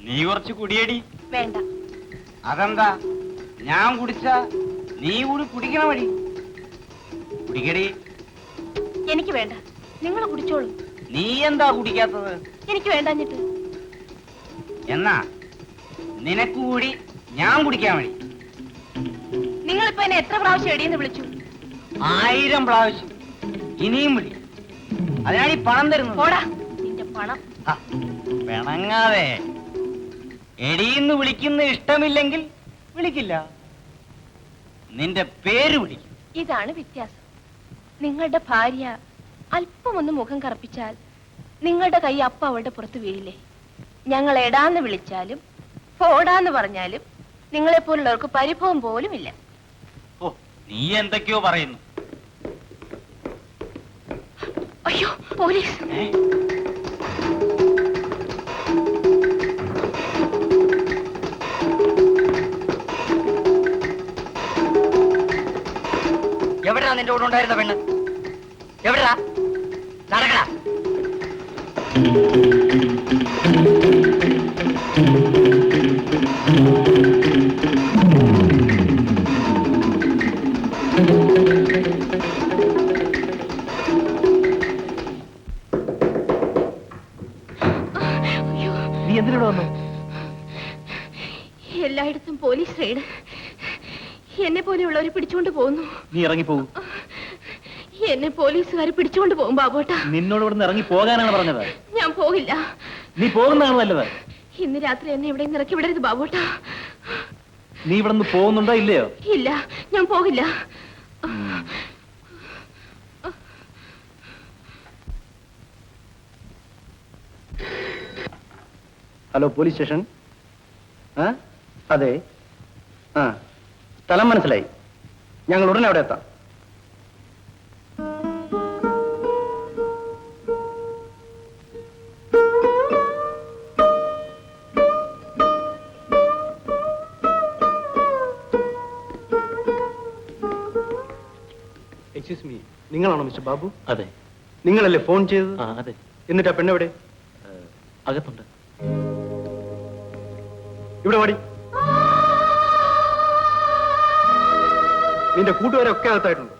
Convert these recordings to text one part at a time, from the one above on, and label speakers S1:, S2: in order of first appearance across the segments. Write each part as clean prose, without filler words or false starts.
S1: നീ കുറച്ച് കുടിയടി.
S2: വേണ്ട.
S1: അതെന്താ? ഞാൻ കുടിച്ച നീ കൂടി കുടിക്കണ വഴി. കുടിക്കടി.
S2: എനിക്ക് വേണ്ട, നിങ്ങൾ കുടിച്ചോളൂ.
S1: നീ എന്താ കുടിക്കാത്തത്?
S2: എനിക്ക് വേണ്ടാഞ്ഞിട്ട്.
S1: എന്നാ നിനക്ക് കൂടി ഞാൻ കുടിക്കാൻ വഴി.
S2: നിങ്ങളിപ്പോ എന്നെ എത്ര പ്രാവശ്യം എടിയെന്ന് വിളിച്ചു?
S1: 1000 പ്രാവശ്യം. ഇനിയും വിളി. അതിനാണ് ഈ പണം തരുന്നത്.
S2: ഓടാ നിന്റെ പണം.
S1: പിണങ്ങാതെ. എടിയെന്ന് വിളിക്കുന്ന ഇഷ്ടമില്ലെങ്കിൽ വിളിക്കില്ല. നിന്റെ പേര് വിളിക്കും.
S2: ഇതാണ് വ്യത്യാസം. നിങ്ങളുടെ ഭാര്യ അല്പമൊന്ന് മുഖം കറുപ്പിച്ചാൽ നിങ്ങളുടെ കൈ അപ്പ അവളുടെ പുറത്ത് വീഴില്ലേ? ഞങ്ങൾ എടാന്ന് വിളിച്ചാലും പോടാന്ന് പറഞ്ഞാലും നിങ്ങളെപ്പോലുള്ളവർക്ക് പരിഭവം പോലും ഇല്ല.
S1: ഓ, നീ എന്തൊക്കെയോ പറയുന്നു.
S2: അയ്യോ, പോലീസ്!
S1: എവിടാ നിന്റെ കൂടെ ഉണ്ടായിരുന്ന പെണ്ണ്? എവിടാ? നടക്കടാ.
S3: നീ എന്തിനോട് വന്നു?
S2: എല്ലായിടത്തും പോലീസ് റെയ്ഡ്. എന്നെ പോലെയുള്ളവരെ പിടിച്ചുകൊണ്ട് പോകുന്നു.
S3: നീ ഇറങ്ങിപ്പോകും.
S2: എന്നെ പോലീസുകാർ പിടിച്ചുകൊണ്ട് പോകും ബാബോട്ടാ.
S3: നിന്നോട് ഇവിടുന്ന് ഇറങ്ങി പോകാനാണ് പറഞ്ഞത്.
S2: ഞാൻ പോകില്ല.
S3: നീ പോകുന്നതാണ് നല്ലത്.
S2: ഇന്ന് രാത്രി എന്നെ ഇവിടെ ഇറക്കി വിടരുത് ബാബോട്ടാ.
S3: നീ ഇവിടെ നിന്ന് പോകുന്നുണ്ടോ ഇല്ലയോ?
S2: ഇല്ല, ഞാൻ പോകില്ല.
S3: Hello, police station. അതെ. സ്ഥലം മനസ്സിലായി. ഞങ്ങൾ ഉടനെ അവിടെ എത്താം. എക്സ്ക്യൂസ് മീ, നിങ്ങളാണോ മിസ്റ്റർ ബാബു?
S4: അതെ.
S3: നിങ്ങളല്ലേ ഫോൺ ചെയ്തത്?
S4: അതെ.
S3: എന്നിട്ടാ പെണ്ണെവിടെ?
S4: അകത്തുണ്ട്.
S3: ഇവിടെ വാടി. നിന്റെ കൂട്ടുകാരൊക്കെ അകത്തായിട്ടുണ്ട്.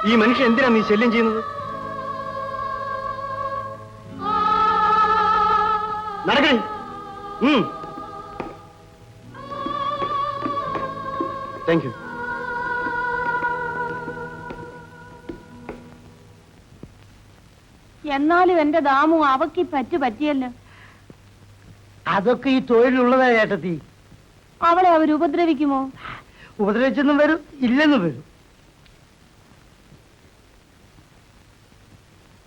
S3: ഈ മനുഷ്യൻ എന്തിനാ നീ ശല്യം ചെയ്യുന്നത്? നടക്കണേ. Thank you.
S2: എന്നാലും എന്റെ ദാമു അവക്ക് പറ്റിയല്ലോ.
S5: അതൊക്കെ ഈ തൊഴിലുള്ളതാ ചേട്ടത്തി.
S2: അവളെ അവർ ഉപദ്രവിക്കുമോ?
S5: ഉപദ്രവിച്ചെന്നും വരും, ഇല്ലെന്നും വരും.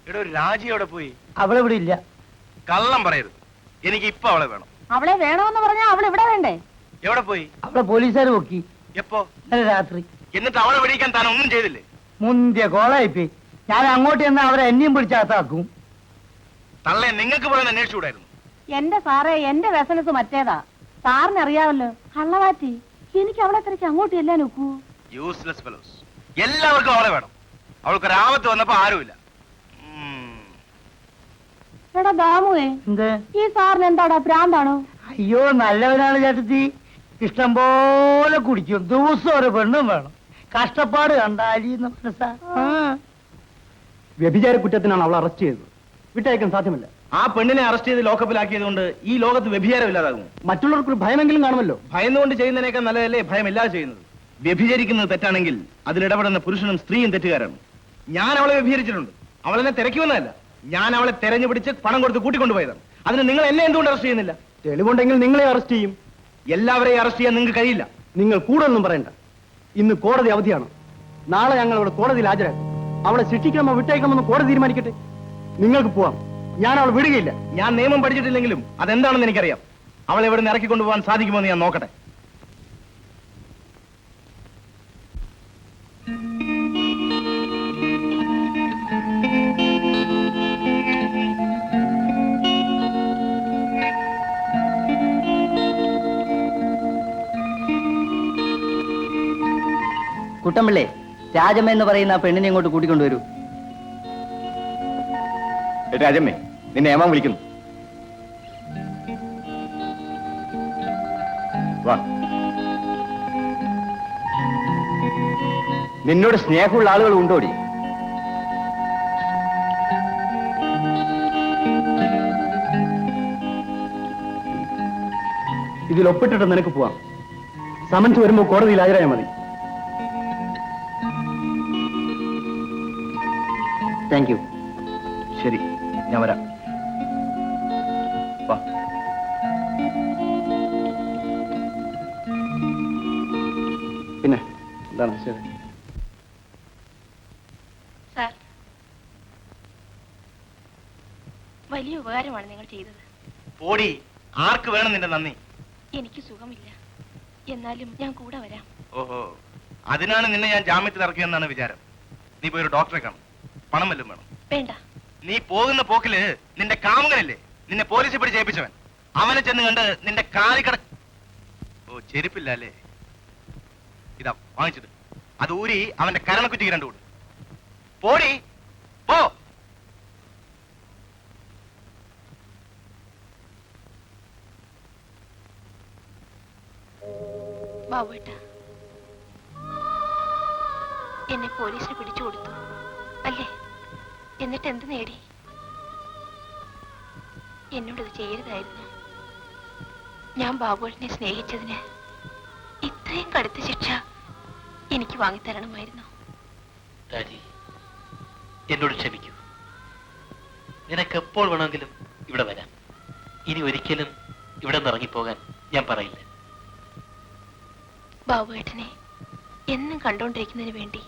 S6: ഇവിടെ ഒരു രാജി അവിടെ പോയി.
S5: അവളിവിടെ ഇല്ല.
S6: കള്ളം പറയരുത്. എനിക്ക് ഇപ്പൊ അവളെ വേണം.
S2: അവളെ വേണമെന്ന് പറഞ്ഞാൽ അവൾ ഇവിടെ വേണ്ടേ?
S6: എവിടെ പോയി?
S5: അവളെ പോലീസുകാർ പൊക്കി.
S6: എപ്പോ?
S5: ഇന്നലെ രാത്രി.
S6: എന്നിട്ട് അവളെ വിളിക്കാൻ താൻ ഒന്നും ചെയ്തില്ലേ?
S5: മുന്തിയ കോളായിപ്പോയി. ഞാൻ അങ്ങോട്ട് ചെന്ന് അവരെ എന്നെയും പിടിച്ചകത്താക്കും.
S6: തള്ളെ നിങ്ങൾക്ക് പോയി അന്വേഷിച്ചുകൂടായിരുന്നു.
S2: എന്റെ സാറേ, എന്റെ ബിസിനസ് മറ്റേതാ. സാറിന് അറിയാമല്ലോ, കള്ളവാറ്റി. എനിക്ക് അവളെ തിരക്ക് അങ്ങോട്ട് ചെല്ലാൻ ഒക്കൂ?
S6: Useless fellows. എല്ലാവർക്കും അവളെ വേണം. അവൾക്കൊരാപത്ത് വന്നപ്പോ ആരുമില്ല.
S2: എടാ ദാമുവേ, ഈ സാറിന് എന്താടാ, ഭ്രാന്താണോ?
S5: അയ്യോ, നല്ലവനാണ് ചേട്ടത്തി. ഇഷ്ടം പോലെ കുടിക്കും. ദിവസം ഒരു പെണ്ണും വേണം. കഷ്ടപ്പാട് കണ്ടാലിന്ന് മനസ്സാ.
S3: വ്യഭിചാര കുറ്റത്തിനാണ് അവൾ അറസ്റ്റ് ചെയ്തത്. വിട്ടയക്കാൻ സാധ്യമല്ല.
S6: ആ പെണ്ണിനെ അറസ്റ്റ് ചെയ്ത് ലോക്കപ്പിലാക്കിയത് കൊണ്ട് ഈ ലോകത്ത് വ്യഭിചാരം ഇല്ലാതാകും.
S3: മറ്റുള്ളവർക്കൊരു ഭയമെങ്കിലും കാണുമല്ലോ.
S6: ഭയന്നുകൊണ്ട് ചെയ്യുന്നതിനേക്കാൾ നല്ലതല്ലേ ഭയമില്ലാതെ ചെയ്യുന്നത്? വ്യഭിചരിക്കുന്നത് തെറ്റാണെങ്കിൽ അതിലിടപെടുന്ന പുരുഷനും സ്ത്രീയും തെറ്റുകാരാണ്. ഞാൻ അവളെ വ്യഭിചരിച്ചിട്ടുണ്ട്. അവളെന്നെ തിരക്കുമെന്നല്ല, ഞാൻ അവളെ തെരഞ്ഞു പിടിച്ച് പണം കൊടുത്ത് കൂട്ടിക്കൊണ്ടുപോയതാണ്. അതിന് നിങ്ങൾ എന്നെ എന്തുകൊണ്ട് അറസ്റ്റ് ചെയ്യുന്നില്ല?
S3: തെളിവുണ്ടെങ്കിൽ നിങ്ങളെ അറസ്റ്റ് ചെയ്യും.
S6: എല്ലാവരെയും അറസ്റ്റ് ചെയ്യാൻ നിങ്ങൾക്ക് കഴിയില്ല.
S3: നിങ്ങൾ കൂടുതലൊന്നും പറയണ്ട. ഇന്ന് കോടതി അവധിയാണ്. നാളെ ഞങ്ങൾ അവിടെ കോടതിയിൽ ഹാജരാക്കും. അവളെ ശിക്ഷിക്കണമോ വിട്ടയക്കണമെന്ന് കോടതി തീരുമാനിക്കട്ടെ. നിങ്ങൾക്ക് പോവാം. ഞാൻ അവളെ വിടുകയില്ല.
S6: ഞാൻ നിയമം പഠിച്ചിട്ടില്ലെങ്കിലും അതെന്താണെന്ന് എനിക്കറിയാം. അവളെ ഇവിടെ നിന്ന് ഇറക്കിക്കൊണ്ടുപോകാൻ സാധിക്കുമോ എന്ന് ഞാൻ നോക്കട്ടെ.
S5: കുട്ടമ്പിള്ളേ, രാജമ്മ എന്ന് പറയുന്ന ആ പെണ്ണിനെ ഇങ്ങോട്ട് കൂട്ടിക്കൊണ്ടുവരൂ.
S6: രാജമ്മേ, നിന്നെ ഏമാൻ വിളിക്കുന്നു.
S3: വാ. നിന്നോട് സ്നേഹമുള്ള ആളുകൾ ഉണ്ടോടി? ഇതിൽ ഒപ്പിട്ടിട്ട് നിനക്ക് പോവാം. സമൻസ് വരുമ്പോ കോടതിയിൽ ഹാജരായാൽ മതി. Thank you.
S6: ശരി, ഞാൻ വരാം. വാ.
S3: പിന്നെ എന്താണ്? ശരി.
S2: സാർ, വലിയ ഉപകാരമാണ് നിങ്ങൾ ചെയ്തത്.
S6: പോടി, ആർക്ക് വേണം നിന്റെ നന്ദി?
S2: എനിക്ക് സുഖമില്ല, എന്നാലും ഞാൻ കൂടെ വരാം.
S6: ഓഹോ, അതിനാണ് നിന്നെ ഞാൻ ജാമ്യത്തിൽ ഇറക്കിയെന്നാണ് വിചാരം. നീ പോയി ഒരു ഡോക്ടറെ കാണും. പണം വല്ലതും വേണം?
S2: വേണ്ട.
S6: നീ പോകുന്ന പോക്കില് നിന്റെ കാമുകനല്ലേ നിന്നെ പോലീസിൽ പിടിച്ച് ഏൽപ്പിച്ചവൻ, അവനെ ചെന്ന് കണ്ട് നിന്റെ കാലിക്കട. ഓ, ചെരുപ്പില്ല അല്ലേ? ഇതാ വാങ്ങിച്ചത്. അത് ഊരി അവന്റെ കരണക്കുറ്റിക്ക് രണ്ടുകൂടി. പോടി, പോ.
S2: ബാബുവേട്ട, എന്നെ പോലീസിന് പിടിച്ചു കൊടുത്തു അല്ലേ? എന്നിട്ട് എന്ത് നേടി? എന്നോടത് ചെയ്യരുതായിരുന്നു. ഞാൻ ബാബുവേട്ടനെ സ്നേഹിച്ചതിന് ഇത്രയും കടുത്ത ശിക്ഷ എനിക്ക് വാങ്ങിത്തരണമായിരുന്നു.
S4: രാജി, എന്നോട് ക്ഷമിക്കൂ. നിനക്ക് എപ്പോൾ വേണമെങ്കിലും ഇവിടെ വരാം. ഇനി ഒരിക്കലും ഇവിടെ നിന്ന് ഇറങ്ങിപ്പോകാൻ ഞാൻ പറയില്ല.
S2: ബാബുവേട്ടനെ എന്നും കണ്ടുകൊണ്ടിരിക്കുന്നതിന് വേണ്ടി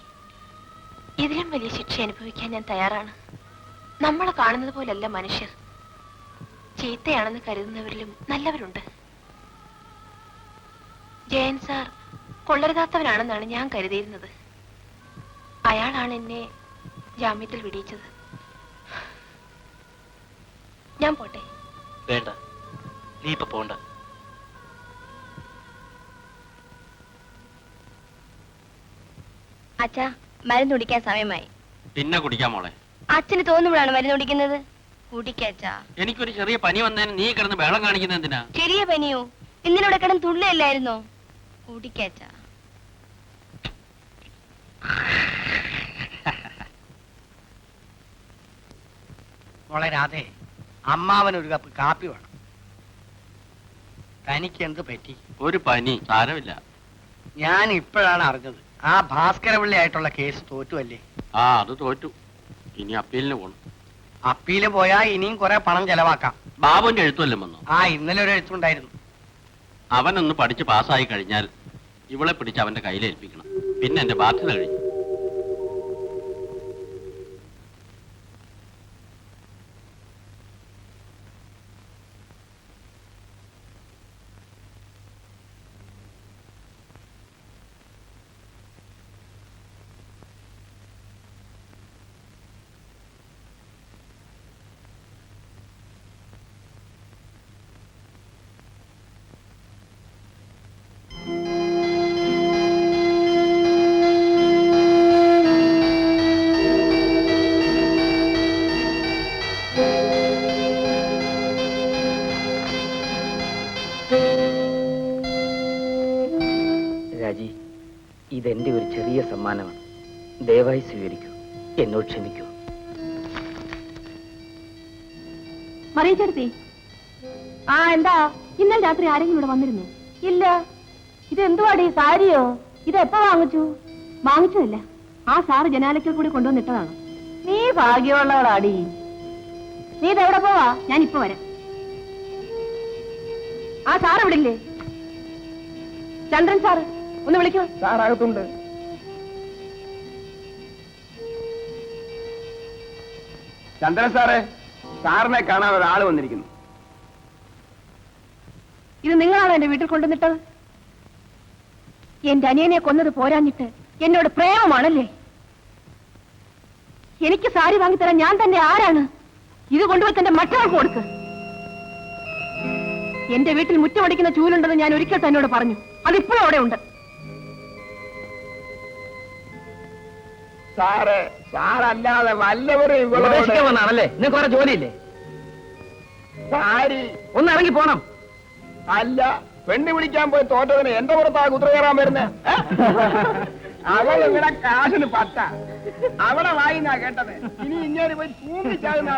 S2: ഇതിലും വലിയ ശിക്ഷ അനുഭവിക്കാൻ ഞാൻ തയ്യാറാണ്. നമ്മളെ കാണുന്നത് പോലല്ല മനുഷ്യർ. ചീത്തയാണെന്ന് കരുതുന്നവരിലും നല്ലവരുണ്ട്. ജയൻ സാർ കൊള്ളരുതാത്തവനാണെന്നാണ് ഞാൻ കരുതിയിരുന്നത്. അയാളാണ് എന്നെ ജാമ്യത്തിൽ വിടിയിച്ചത്. ഞാൻ പോട്ടെ?
S4: വേണ്ട, നീ ഇപ്പൊ പോണ്ട.
S7: അച്ഛാ, മരുന്ന് കുടിക്കാൻ സമയമായി.
S8: പിന്നെ കുടിക്കാം മോളെ.
S7: അച്ഛന് തോന്നുമ്പോഴാണ് മരുന്ന് കുടിക്കുന്നത്. കുടിക്കാച്ചാ.
S8: എനിക്കൊരു ചെറിയ പനി വന്നതിന് നീ കിടന്ന് ബഹളം കാണിക്കുന്ന എന്തിനാ?
S7: ചെറിയ പനിയോ? ഇന്നിവിടെ കിടന്ന് തുള്ളിയല്ലായിരുന്നോ? കുടിക്കാച്ചാ.
S5: മോളെ രാധേ, അമ്മാവനൊരു കപ്പ് കാപ്പി വേണം. തനിക്ക് എന്ത് പറ്റി?
S8: ഒരു പനി, സാരമില്ല.
S5: ഞാൻ ഇപ്പോഴാണ് അറിഞ്ഞത് ആ ഭാസ്കരപിള്ളി ആയിട്ടുള്ള കേസ് തോറ്റുവല്ലേ?
S8: ആ, അത് തോറ്റു. ഇനി അപ്പീലിന് പോണം.
S5: അപ്പീല് പോയാ ഇനിയും കുറെ പണം ചെലവാക്കാം.
S8: ബാബുവിന്റെ എഴുത്തുമല്ലോ വന്നു.
S5: ആ, ഇന്നലെ ഒരു എഴുത്തുണ്ടായിരുന്നു.
S8: അവനൊന്ന് പഠിച്ച് പാസ്സായി കഴിഞ്ഞാൽ ഇവളെ പിടിച്ച് അവന്റെ കയ്യിലേൽപ്പിക്കണം. പിന്നെ എന്റെ ബാധ്യത കഴിഞ്ഞു.
S1: രാജി, ഇതെന്റെ ഒരു ചെറിയ സമ്മാനമാണ്. ദയവായി സ്വീകരിക്കൂ. എന്നോട് ക്ഷമിക്കൂ.
S2: മറിയച്ചേർത്തി, ആ എന്താ? ഇന്നലെ രാത്രി ആരെങ്കിലും ഇവിടെ വന്നിരുന്നു? ഇല്ല. ഇത് എന്തുവാടി, സാരിയോ? ഇത് എപ്പോ വാങ്ങിച്ചു? വാങ്ങിച്ചതല്ല, ആ സാറ് ജനാലയ്ക്കൽ കൂടി കൊണ്ടുവന്നിട്ടതാണ്. നീ ഭാഗ്യമുള്ളവളാടി. നീ ഇതെവിടെ പോവാ? ഞാൻ ഇപ്പൊ വരാം. ആ സാർ ഇവിടെ ഇല്ലേ? ചന്ദ്രൻ സാറ് ഒന്ന് വിളിക്കൂ.
S3: സാറകത്തുണ്ട്. ചന്ദ്രൻ സാറേ, സാറിനെ കാണാൻ ഒരാൾ വന്നിരിക്കുന്നു.
S2: ഇത് നിങ്ങളാണോ എന്റെ വീട്ടിൽ കൊണ്ടുവന്നിട്ടത്? എന്റെ അനിയനെ കൊന്നത് പോരാഞ്ഞിട്ട് എന്നോട് പ്രേമമാണല്ലേ? എനിക്ക് സാരി വാങ്ങിത്തരാൻ ഞാൻ തന്നെ ആരാണ്? ഇത് കൊണ്ടുപോയി എന്റെ മറ്റവർക്ക് കൊടുക്ക്. എന്റെ വീട്ടിൽ മുറ്റമടിക്കുന്ന ചൂലുണ്ടെന്ന് ഞാൻ ഒരിക്കൽ തന്നോട് പറഞ്ഞു. അതിപ്പോഴും അവിടെ ഉണ്ട്.
S3: സാറേ, സാറല്ലാതെ വല്ലവരും
S1: ഉപദേശിക്കാൻ വന്നാണല്ലേ? നിങ്ങൾക്ക് വേറെ ജോലിയില്ലേ?
S3: സാരി
S1: ഒന്ന് ഇറങ്ങി പോണം.
S3: അല്ല,
S9: പെണ്ണി വിളിക്കാൻ പോയി തോറ്റതിന് എന്റെ പുറത്താ കുതിര കയറാൻ വരുന്നേ അവൾ ഇവിടെ കാശിന് പട്ട അവിടെ വായിന്നാ കേട്ടത്. ഇനി ഇങ്ങനെ പോയി തൂങ്ങിച്ചാകുന്ന